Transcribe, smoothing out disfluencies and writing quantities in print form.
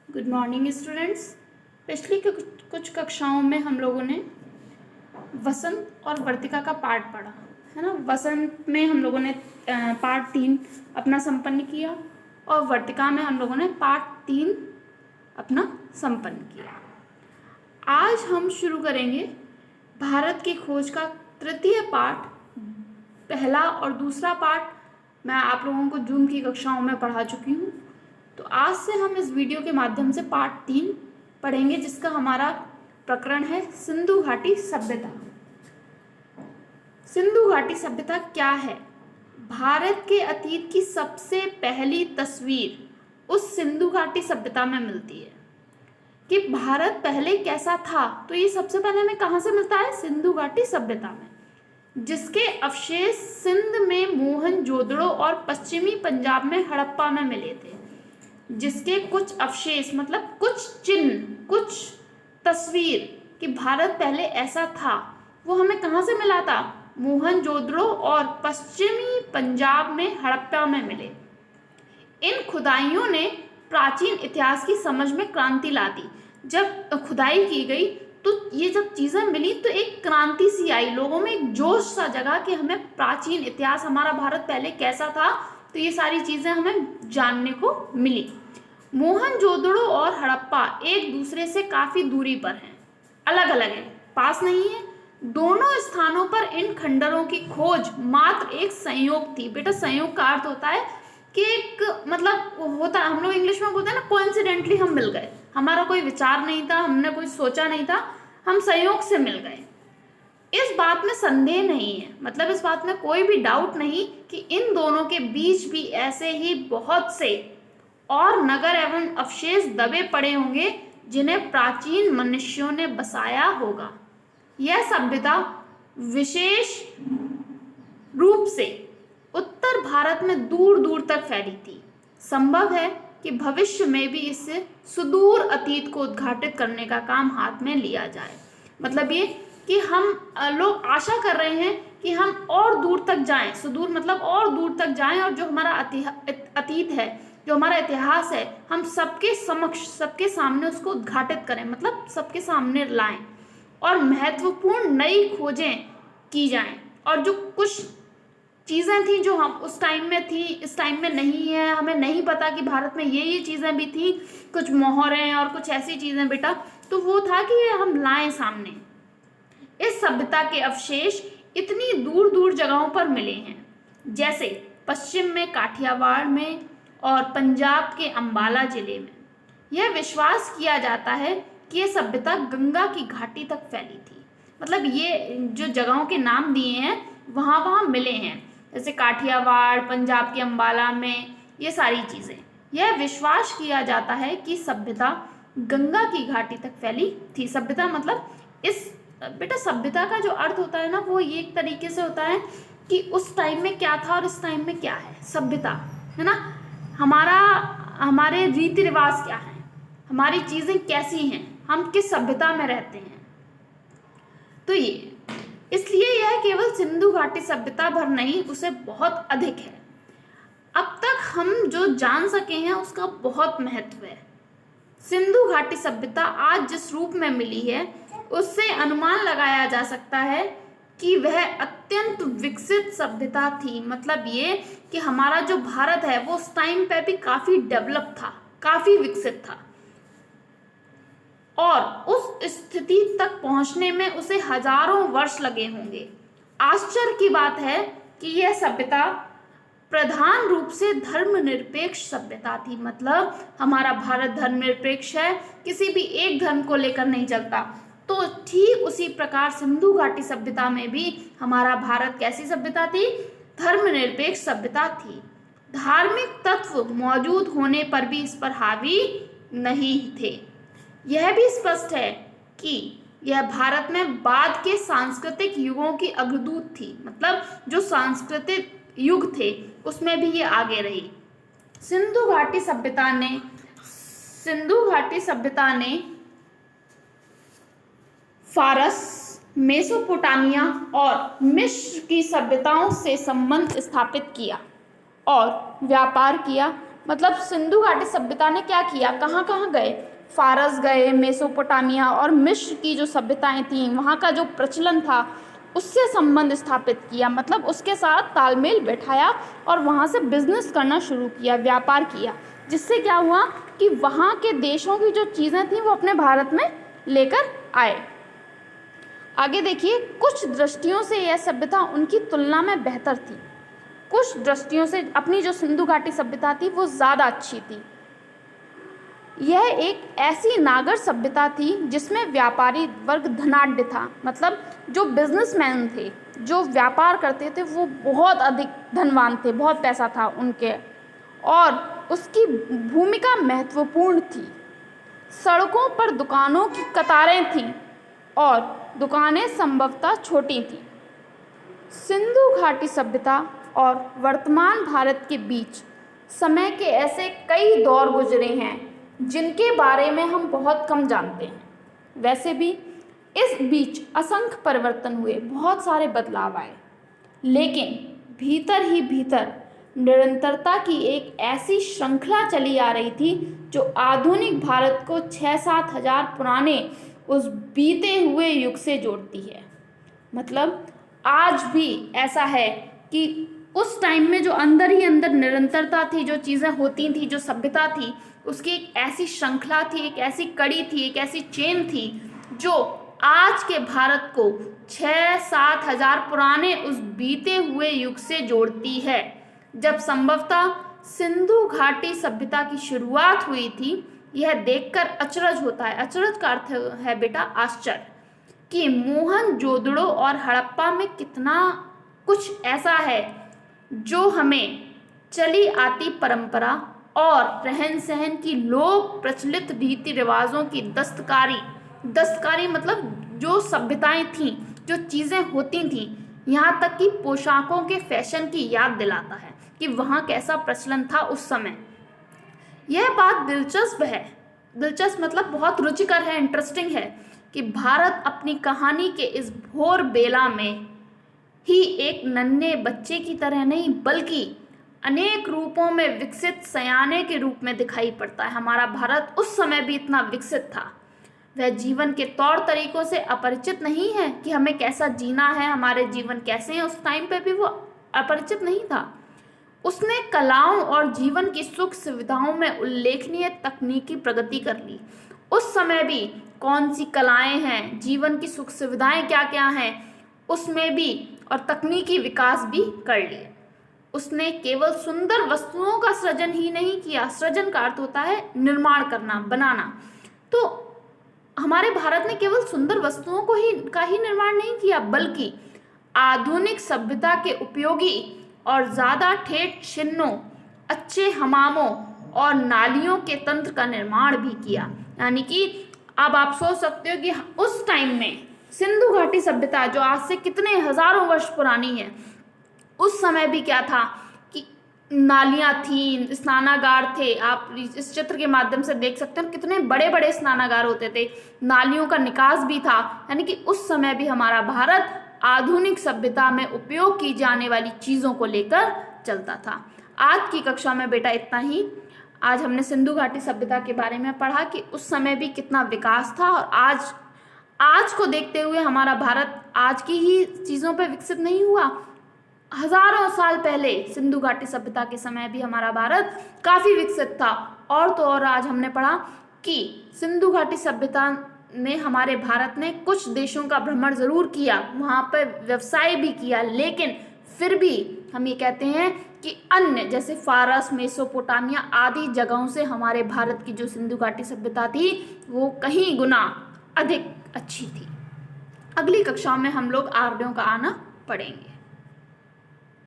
Good morning students. पिछली कुछ कक्षाओं में हम लोगों ने वसंत और वर्तिका का पाठ पढ़ा है ना। वसंत में हम लोगों ने पाठ 3 अपना संपन्न किया और वर्तिका में हम लोगों ने पाठ 3 अपना संपन्न किया। आज हम शुरू करेंगे भारत की खोज का तृतीय पाठ। पहला और दूसरा पाठ मैं आप लोगों को जून की कक्षाओं में पढ़ा चुकी हूँ। तो आज से हम इस वीडियो के माध्यम से पाठ 3 पढ़ेंगे, जिसका हमारा प्रकरण है सिंधु घाटी सभ्यता। सिंधु घाटी सभ्यता क्या है? भारत के अतीत की सबसे पहली तस्वीर उस सिंधु घाटी सभ्यता में मिलती है कि भारत पहले कैसा था। तो ये सबसे पहले हमें कहाँ से मिलता है? सिंधु घाटी सभ्यता में, जिसके अवशेष सिंध में मोहनजोदड़ो और पश्चिमी पंजाब में हड़प्पा में मिले थे। जिसके कुछ अवशेष मतलब कुछ चिन्ह, कुछ तस्वीर कि भारत पहले ऐसा था, वो हमें कहाँ से मिला था? मोहनजोदड़ो और पश्चिमी पंजाब में हड़प्पा में मिले। इन खुदाइयों ने प्राचीन इतिहास की समझ में क्रांति ला दी। जब खुदाई की गई तो ये जब चीज़ें मिली तो एक क्रांति सी आई, लोगों में एक जोश सा जगा कि हमें प्राचीन इतिहास, हमारा भारत पहले कैसा था, तो ये सारी चीज़ें हमें जानने को मिली। मोहनजोदड़ो और हड़प्पा एक दूसरे से काफ़ी दूरी पर हैं, अलग अलग हैं, पास नहीं है। दोनों स्थानों पर इन खंडरों की खोज मात्र एक संयोग थी। बेटा, संयोग का अर्थ होता है कि एक मतलब होता है, हम लोग इंग्लिश में बोलते हैं ना, कोइंसिडेंटली हम मिल गए। हमारा कोई विचार नहीं था, हमने कोई सोचा नहीं था, हम संयोग से मिल गए। इस बात में संदेह नहीं है, मतलब इस बात में कोई भी डाउट नहीं कि इन दोनों के बीच भी ऐसे ही बहुत से और नगर एवं अवशेष दबे पड़े होंगे जिन्हें प्राचीन मनुष्यों ने बसाया होगा। यह सभ्यता विशेष रूप से उत्तर भारत में दूर दूर तक फैली थी। संभव है कि भविष्य में भी इससे सुदूर अतीत को उद्घाटित करने का काम हाथ में लिया जाए। मतलब ये कि हम लोग आशा कर रहे हैं कि हम और दूर तक जाएं, सुदूर मतलब और दूर तक जाएं, और जो हमारा अतीत है, जो हमारा इतिहास है, हम सबके समक्ष, सबके सामने उसको उद्घाटित करें, मतलब सबके सामने लाएं और महत्वपूर्ण नई खोजें की जाएं। और जो कुछ चीज़ें थी जो हम उस टाइम में थी, इस टाइम में नहीं है, हमें नहीं पता कि भारत में ये चीज़ें भी थी, कुछ मोहरें और कुछ ऐसी चीज़ें बेटा, तो वो था कि ये हम लाएं सामने। इस सभ्यता के अवशेष इतनी दूर दूर जगहों पर मिले हैं, जैसे पश्चिम में काठियावाड़ में और पंजाब के अंबाला जिले में। यह विश्वास किया जाता है कि यह सभ्यता गंगा की घाटी तक फैली थी। मतलब ये जो जगहों के नाम दिए हैं वहाँ मिले हैं, जैसे काठियावाड़, पंजाब के अंबाला में, ये सारी चीज़ें। यह विश्वास किया जाता है कि सभ्यता गंगा की घाटी तक फैली थी। सभ्यता मतलब इस बेटा, सभ्यता का जो अर्थ होता है ना, वो ये एक तरीके से होता है कि उस टाइम में क्या था और इस टाइम में क्या है। सभ्यता है ना, हमारे रीति रिवाज क्या है, हमारी चीज़ें कैसी हैं, हम किस सभ्यता में रहते हैं। तो ये इसलिए यह केवल सिंधु घाटी सभ्यता भर नहीं, उसे बहुत अधिक है। अब तक हम जो जान सके हैं उसका बहुत महत्व है। सिंधु घाटी सभ्यता आज जिस रूप में मिली है उससे अनुमान लगाया जा सकता है कि वह अत्यंत विकसित सभ्यता थी। मतलब ये कि हमारा जो भारत है वो उस टाइम पे भी काफ़ी डेवलप था, काफ़ी विकसित था, और उस स्थिति तक पहुंचने में उसे हजारों वर्ष लगे होंगे। आश्चर्य की बात है कि यह सभ्यता प्रधान रूप से धर्मनिरपेक्ष सभ्यता थी। मतलब हमारा भारत धर्मनिरपेक्ष है, किसी भी एक धर्म को लेकर नहीं चलता। तो ठीक उसी प्रकार सिंधु घाटी सभ्यता में भी हमारा भारत कैसी सभ्यता थी? धर्मनिरपेक्ष सभ्यता थी। धार्मिक तत्व मौजूद होने पर भी इस पर हावी नहीं थे। यह भी स्पष्ट है कि यह भारत में बाद के सांस्कृतिक युगों की अग्रदूत थी। मतलब जो सांस्कृतिक युग थे उसमें भी ये आगे रही। सिंधु घाटी सभ्यता ने फारस, मेसोपोटामिया और मिस्र की सभ्यताओं से संबंध स्थापित किया और व्यापार किया। मतलब सिंधु घाटी सभ्यता ने क्या किया, कहाँ कहाँ गए, फारस गए, मेसोपोटामिया और मिस्र की जो सभ्यताएं थीं वहाँ का जो प्रचलन था उससे संबंध स्थापित किया, मतलब उसके साथ तालमेल बैठाया और वहाँ से बिजनेस करना शुरू किया, व्यापार किया, जिससे क्या हुआ कि वहाँ के देशों की जो चीज़ें थीं वो अपने भारत में लेकर आए। आगे देखिए, कुछ दृष्टियों से यह सभ्यता उनकी तुलना में बेहतर थी, कुछ दृष्टियों से अपनी जो सिंधु घाटी सभ्यता थी वो ज़्यादा अच्छी थी। यह एक ऐसी नागर सभ्यता थी जिसमें व्यापारी वर्ग धनाढ्य था, मतलब जो बिजनेसमैन थे, जो व्यापार करते थे वो बहुत अधिक धनवान थे, बहुत पैसा था उनके, और उसकी भूमिका महत्वपूर्ण थी। सड़कों पर दुकानों की कतारें थीं और दुकानें संभवतः छोटी थीं। सिंधु घाटी सभ्यता और वर्तमान भारत के बीच समय के ऐसे कई दौर गुजरे हैं जिनके बारे में हम बहुत कम जानते हैं। वैसे भी इस बीच असंख्य परिवर्तन हुए, बहुत सारे बदलाव आए, लेकिन भीतर ही भीतर निरंतरता की एक ऐसी श्रृंखला चली आ रही थी जो आधुनिक भारत को 6-7 हजार पुराने उस बीते हुए युग से जोड़ती है। मतलब आज भी ऐसा है कि उस टाइम में जो अंदर ही अंदर निरंतरता थी, जो चीज़ें होती थी, जो सभ्यता थी, उसकी एक ऐसी श्रृंखला थी, एक ऐसी कड़ी थी, एक ऐसी चेन थी जो आज के भारत को 6-7 हजार पुराने उस बीते हुए युग से जोड़ती है। जब संभवतः सिंधु घाटी सभ्यता की शुरुआत हुई थी, यह देखकर अचरज होता है। अचरज का अर्थ है बेटा आश्चर्य, कि मोहनजोदड़ो और हड़प्पा में कितना कुछ ऐसा है जो हमें चली आती परंपरा और रहन सहन की लोक प्रचलित रीति रिवाजों की दस्तकारी मतलब जो सभ्यताएं थीं, जो चीज़ें होती थीं, यहाँ तक कि पोशाकों के फैशन की याद दिलाता है कि वहाँ कैसा प्रचलन था उस समय। यह बात दिलचस्प है, दिलचस्प मतलब बहुत रुचिकर है, इंटरेस्टिंग है कि भारत अपनी कहानी के इस भोर बेला में ही एक नन्हे बच्चे की तरह नहीं बल्कि अनेक रूपों में विकसित सयाने के रूप में दिखाई पड़ता है। हमारा भारत उस समय भी इतना विकसित था, वह जीवन के तौर तरीकों से अपरिचित नहीं है कि हमें कैसा जीना है, हमारे जीवन कैसे हैं, उस टाइम पे भी वो अपरिचित नहीं था। उसने कलाओं और जीवन की सुख सुविधाओं में उल्लेखनीय तकनीकी प्रगति कर ली। उस समय भी कौन सी कलाएं हैं, जीवन की सुख सुविधाएं क्या क्या हैं, उसमें भी और तकनीकी विकास भी कर लिए। उसने केवल सुंदर वस्तुओं का सृजन ही नहीं किया, सृजन का अर्थ होता है निर्माण करना, बनाना। तो हमारे भारत ने केवल सुंदर वस्तुओं का ही निर्माण नहीं किया, बल्कि आधुनिक सभ्यता के उपयोगी और ज़्यादा ठेठ चिन्हों, अच्छे हमामों और नालियों के तंत्र का निर्माण भी किया। यानी कि अब आप सोच सकते हो कि उस टाइम में सिंधु घाटी सभ्यता जो आज से कितने हजारों वर्ष पुरानी है, उस समय भी क्या था कि नालियाँ थीं, स्नानागार थे। आप इस चित्र के माध्यम से देख सकते हैं कितने बड़े बड़े स्नानागार होते थे, नालियों का निकास भी था। यानी कि उस समय भी हमारा भारत आधुनिक सभ्यता में उपयोग की जाने वाली चीज़ों को लेकर चलता था। आज की कक्षा में बेटा इतना ही। आज हमने सिंधु घाटी सभ्यता के बारे में पढ़ा कि उस समय भी कितना विकास था, और आज को देखते हुए हमारा भारत आज की ही चीज़ों पर विकसित नहीं हुआ। हजारों साल पहले सिंधु घाटी सभ्यता के समय भी हमारा भारत काफ़ी विकसित था। और तो और आज हमने पढ़ा कि सिंधु घाटी सभ्यता में हमारे भारत ने कुछ देशों का भ्रमण ज़रूर किया, वहाँ पर व्यवसाय भी किया, लेकिन फिर भी हम ये कहते हैं कि अन्य जैसे फारस, मेसोपोटामिया आदि जगहों से हमारे भारत की जो सिंधु घाटी सभ्यता थी वो कहीं गुना अधिक अच्छी थी। अगली कक्षाओं में हम लोग आर्यों का आना पढ़ेंगे।